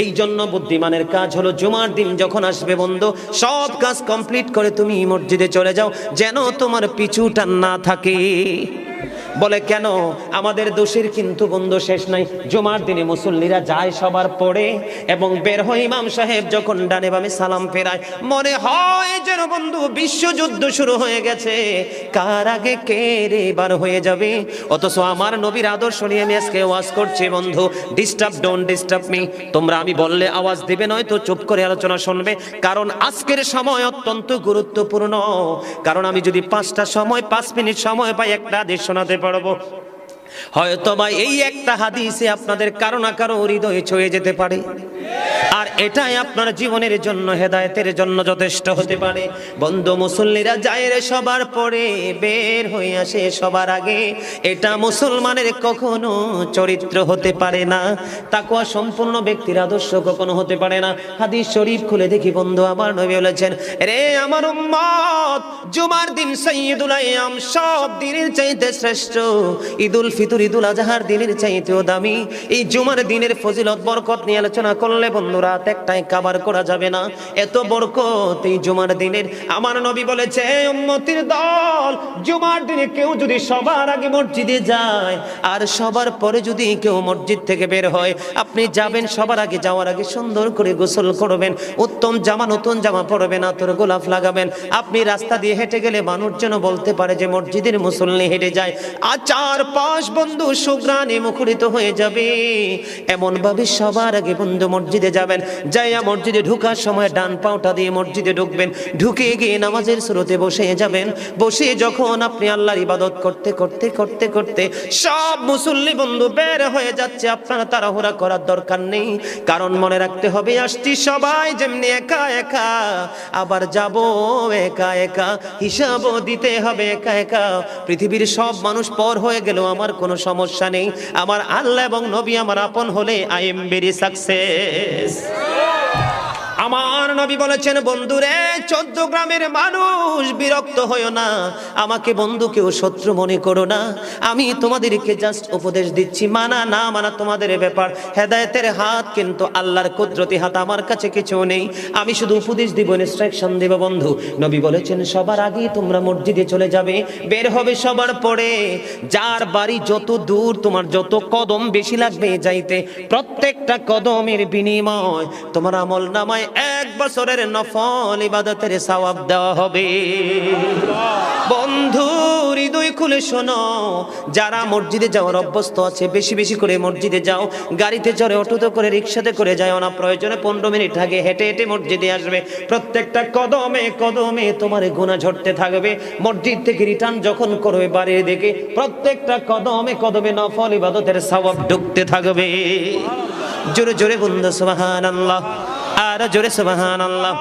এই জন্য বুদ্ধিমানের কাজ হলো জুমার দিন যখন আসবে বন্ধু, সব কাজ কমপ্লিট করে তুমি মসজিদে চলে যাও, যেন তোমার পিছুটা না থাকে। বলে কেন? আমাদের দোষের কিন্তু বন্ধু শেষ নাই। জুমার দিনে মুসল্লিরা যায় সবার পরে এবং বের হয়, ইমাম সাহেব যখন ডানে বামে সালাম ফেরায়, মনে হয় যেন বন্ধু বিশ্বযুদ্ধ শুরু হয়ে গেছে, কার আগে কে রে বার হয়ে যাবে। অথচ আমার নবীর আদর্শ নিয়ে আমি আজকে ওয়াজ করছি বন্ধু। Disturb, don't disturb me. তোমরা আমি বললে আওয়াজ দিবে, নয় তো চুপ করে আলোচনা শুনবে, কারণ আজকের সময় অত্যন্ত গুরুত্বপূর্ণ। কারণ আমি যদি 5 মিনিট সময় পাই, একটা আদেশ শোনাতে পারবো। হয়তো বা এই একটা হাদিসে আপনাদের কারো না কারো হৃদয়ে ছুঁয়ে যেতে পারে, আর এটাই আপনার জীবনের জন্য, হেদায়েতের জন্য যথেষ্ট হতে পারে। বন্ধু, মুসল্লিরা যায় রে সবার পরে, বের হয়ে আসে সবার আগে, এটা মুসলমানের কখনো চরিত্র হতে পারে না। তাকওয়া সম্পূর্ণ ব্যক্তির আদর্শ কখনো হতে পারে না। হাদিস শরীফ খুলে দেখি বন্ধু, আমার নবী বলেছেন, রে আমার উম্মত, জুমার দিন সাইয়্যিদুল আইয়াম, সব দিনের চাইতে শ্রেষ্ঠ। ঈদুল ফিতর, ঈদুল আজহার দিনের চাইতেও দামি। এই জুমার দিনের ফজিলত বরকত নিয়ে আলোচনা করলে বন্ধু রাত একটাই কভার করা যাবে না, এত বরকত এই জুমার দিনের। আমার নবী বলেছে, উম্মতের দল, জুমার দিনে কেউ যদি সবার আগে মসজিদে যায় আর সবার পরে যদি কেউ মসজিদ থেকে বের হয়, আপনি যাবেন, সবার আগে যাওয়ার আগে সুন্দর করে গোসল করবেন, উত্তম জামা, নতুন জামা পরবেন, আতর গোলাপ লাগাবেন। আপনি রাস্তা দিয়ে হেঁটে গেলে মানুষ যেন বলতে পারে যে মসজিদের মুসল্লি হেঁটে যায়। আর চারপাশ বন্ধু সুঘ্রাণে মুখরিত হয়ে যাবে। এমন ভাবে সবার আগে বন্ধু মসজিদে যাবেন, যাইয়া মসজিদে ঢোকার সময় ডান পাওটা দিয়ে মসজিদে ঢুকবেন, ঢুকে গিয়ে নামাজের শুরুতে বসে যাবেন। বসে যখন আপনি আল্লাহর ইবাদত করতে করতে করতে করতে সব মুসল্লি বন্ধু বের হয়ে যাচ্ছে, আপনারা তাড়াহুড়া করার দরকার নেই। কারণ মনে রাখতে হবে, আসছি সবাই যেমনি একা একা, আবার যাব একা একা, হিসাবও দিতে হবে একা একা। পৃথিবীর সব মানুষ পর হয়ে গেলেও আমার কোনো সমস্যা নেই। আমার আল্লাহ এবং নবী আমার আপন হলে আই এম ভেরি সাকসেস। আমার নবী বলেছেন, বন্ধুরে, 14 গ্রামের মানুষ বিরক্ত হইও না, আমাকে বন্ধু কেউ শত্রু মনে করো না। আমি তোমাদেরকে জাস্ট উপদেশ দিচ্ছি, মানা না মানা তোমাদের ব্যাপার। হেদায়েতের হাত কিন্তু আল্লাহর কুদরতি হাত, আমার কাছে কিছু নেই। আমি শুধু উপদেশ দিব, ইনস্ট্রাকশন দেব বন্ধু। নবী বলেছেন, সবার আগে তোমরা মসজিদে চলে যাবে, বের হবে সবার পরে। যার বাড়ি যত দূর, তোমার যত কদম বেশি লাগবে যাইতে, প্রত্যেকটা কদমের বিনিময় তোমার আমল নামায় 1 বছরের নফল ইবাদতের সওয়াব দেওয়া হবে। বন্ধু, হৃদয় খুলে শোনো, যারা মসজিদে যাওয়ার অভ্যস্ত আছে, বেশি বেশি করে মসজিদে যাও। গাড়িতে চড়ে, অটোতে করে, রিক্সাতে করে যাও না, প্রয়োজনে 15 মিনিট আগে হেঁটে হেঁটে মসজিদে আসবে। প্রত্যেকটা কদমে কদমে তোমার গুনাহ ঝরতে থাকবে। মসজিদ থেকে রিটার্ন যখন করবে বাড়ির দিকে, প্রত্যেকটা কদমে কদমে নফল ইবাদতের সওয়াব ঢুকতে থাকবে। জোরে জোরে বন্ধু সুবহানাল্লাহ, আর জোরে সুবহানাল্লাহ।